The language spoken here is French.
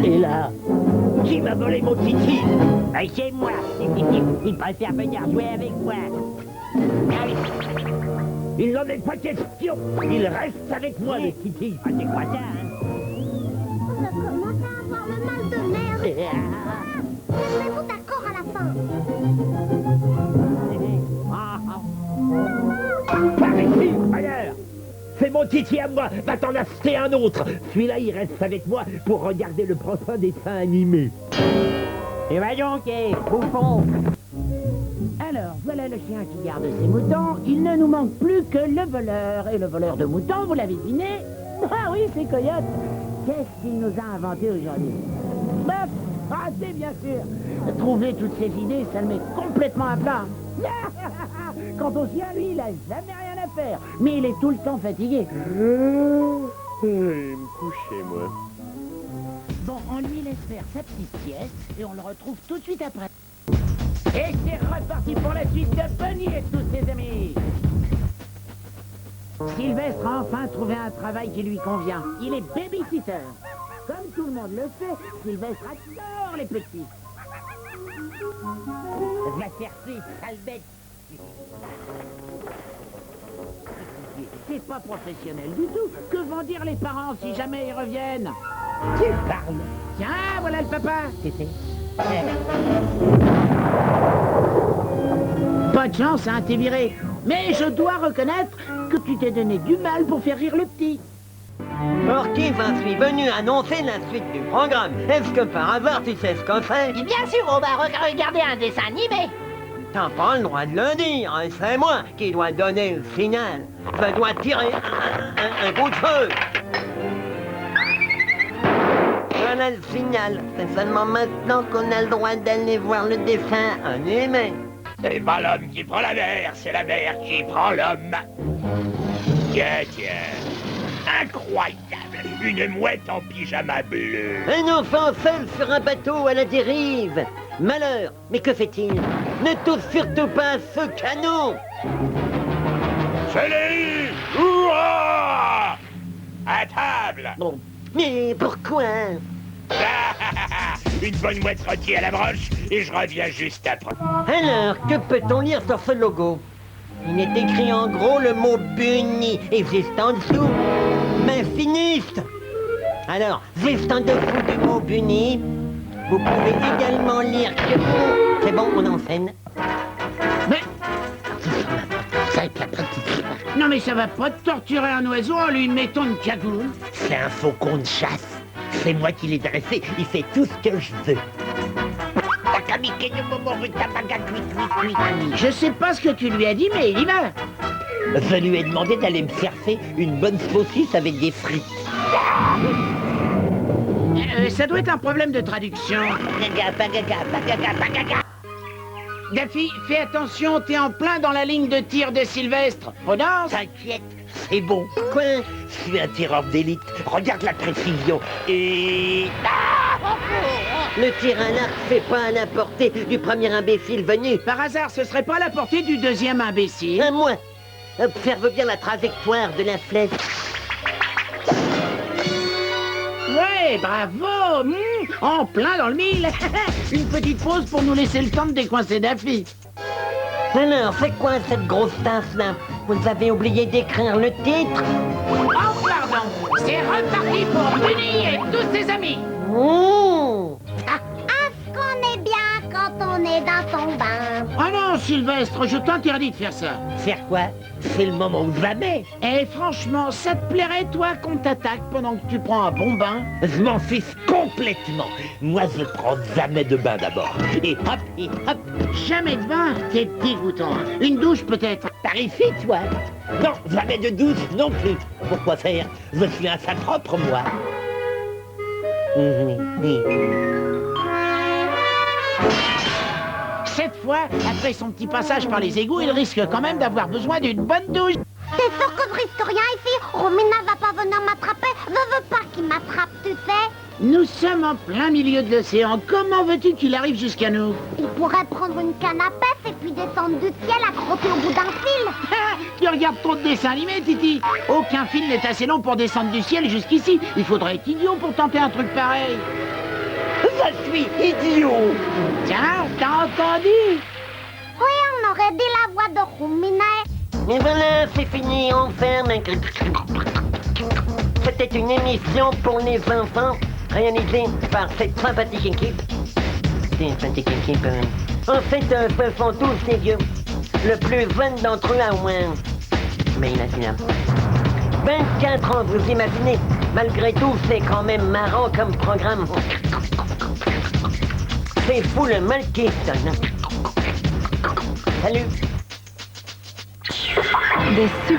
Et là, qui m'a volé mon Titi? C'est moi. Il préfère venir jouer avec moi. Allez. Il n'en est pas question. Il reste avec moi, le Titi. Ah, c'est quoi ça, hein? Je commence à avoir le mal de mer. Mettez-vous d'accord à la fin. Par ici, ailleurs. C'est mon Titi à moi, va t'en acheter un autre. Celui-là, il reste avec moi pour regarder le prochain dessin animé. Et voyons, bouffon. Alors, voilà le chien qui garde ses moutons. Il ne nous manque plus que le voleur. Et le voleur de moutons, vous l'avez deviné? Ah oui, c'est Coyote. Qu'est-ce qu'il nous a inventé aujourd'hui? Bah, raté, bien sûr. Trouver toutes ces idées, ça le met complètement à plat. Quant au chien, lui, il a jamais rien à faire. Mais il est tout le temps fatigué. Je vais me coucher, moi. Bon, on lui laisse faire sa petite sieste et on le retrouve tout de suite après. Et c'est reparti pour la suite de Bunny et tous ses amis. Sylvestre a enfin trouvé un travail qui lui convient. Il est babysitter. Comme tout le monde le sait, Sylvestre adore les petits. Va chercher, sale bête. C'est pas professionnel du tout. Que vont dire les parents si jamais ils reviennent? Tu parles. Tiens, voilà le papa. Pas de chance, hein, t'es viré. Mais je dois reconnaître que tu t'es donné du mal pour faire rire le petit. Pour qui j'en suis venu annoncer la suite du programme? Est-ce que par hasard tu sais ce qu'on fait? Bien sûr, on va regarder un dessin animé. T'as pas le droit de le dire, hein, c'est moi qui dois donner le signal. Je dois tirer un coup de feu. Voilà le signal. C'est seulement maintenant qu'on a le droit d'aller voir le dessin animé. C'est pas l'homme qui prend la mer, c'est la mer qui prend l'homme. Tiens, incroyable. Une mouette en pyjama bleu. Un enfant seul sur un bateau à la dérive. Malheur, mais que fait-il? Ne touche surtout pas à ce canon. Je l'ai eu. Hurrah! À table. Bon, mais pourquoi? Une bonne mouette rôtie à la broche et je reviens juste après. Alors, que peut-on lire sur ce logo? Il est écrit en gros le mot Bunny et juste en dessous, Machiniste. Alors, juste en dessous du mot Bunny, vous pouvez également lire que... C'est bon, on enchaîne. Mais... Non mais ça va pas te torturer un oiseau en lui mettant une cagoule. C'est un faucon de chasse. C'est moi qui l'ai dressé. Il fait tout ce que je veux. Je sais pas ce que tu lui as dit, mais il y va. Je lui ai demandé d'aller me chercher une bonne saucisse avec des frites. Ça doit être un problème de traduction. Daffy, fais attention, t'es en plein dans la ligne de tir de Sylvestre. Prudence. T'inquiète, c'est bon. Quoi? Je suis un tireur d'élite. Regarde la précision. Et... Le tir à l'arc fait pas à la portée du premier imbécile venu. Par hasard, ce serait pas à la portée du deuxième imbécile? À moi. Observe bien la trajectoire de la flèche. Ouais, bravo. En plein dans le mille. Une petite pause pour nous laisser le temps de décoincer Daffy. Alors, c'est quoi cette grosse tasse là? Vous avez oublié d'écrire le titre? Oh, pardon. C'est reparti pour Bunny et tous ses amis. Est-ce qu'on est bien quand on est dans son bain? Oh non, Sylvestre, je t'interdis de faire ça. Faire quoi? C'est le moment où jamais. Et franchement, ça te plairait, toi, qu'on t'attaque pendant que tu prends un bon bain? Je m'en fiche complètement. Moi, je prends jamais de bain d'abord. Et hop, et hop. Jamais de bain? C'est dégoûtant. Une douche, peut-être? Par ici, toi? Non, jamais de douche non plus. Pourquoi faire? Je suis un saint propre, moi. Cette fois, après son petit passage par les égouts, il risque quand même d'avoir besoin d'une bonne douche. T'es sûr que je risque rien ici? Romina va pas venir m'attraper. Je veux pas qu'il m'attrape, tu sais. Nous sommes en plein milieu de l'océan. Comment veux-tu qu'il arrive jusqu'à nous? Il pourrait prendre une canne à pêche et puis descendre du ciel accroché au bout d'un fil. Tu regardes trop de dessins animés, Titi. Aucun fil n'est assez long pour descendre du ciel jusqu'ici. Il faudrait être idiot pour tenter un truc pareil. Je suis idiot. Tiens, t'as entendu? Oui, on aurait dit la voix de Rumina. Et voilà, c'est fini, on ferme. C'était une émission pour les enfants, réalisée par cette sympathique équipe. En fait, ce sont tous des vieux. Le plus jeune d'entre eux a au moins... Mais il a dit là. 24 ans, vous imaginez. Malgré tout, c'est quand même marrant comme programme. C'est fou le mal qui sonne. Salut. Des super